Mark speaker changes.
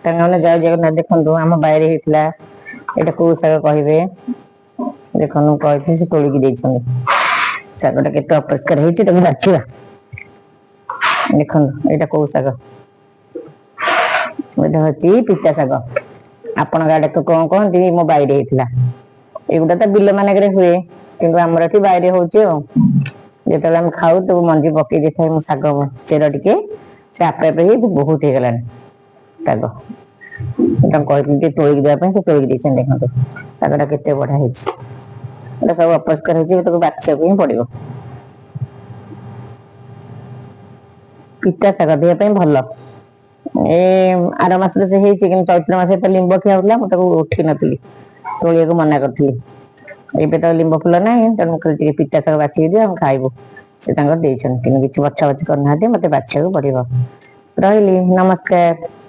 Speaker 1: सामने जय जगन्नाथ देखो आम बाहर होता यहाँ कौ शाग कहे देखो कही से तोलिकी शागटा के अपरिष्कार होता बाछा देखो यहाँ कौ शाग हूँ पिता शाग आपण गाड़े तो कौन कहती मो बाहर होता एगुटा तो बिल मानक हुए कि आमर ये बाहर हो जो आम खाऊ तो मंजी पकई दे था शाग चेर टे से आपे आपे ही बहुत हो गलानी शाग कही तोलिक देवाई से तोलिक देखो शागटा के बढ़िया है सब अपरिष्कार हो बाछा ही पड़ो पिता शाग देह भल ए आर मस से चैत्र मस तो लिंब खिया होता मुझे उठी नी तोलिया को मना करी एबे तो लिंब फुल ना तेणु पिता शाग बाछी दिए हम खाइबू से किसी बछा बछी करना मत बाछा पड़ो रही नमस्कार।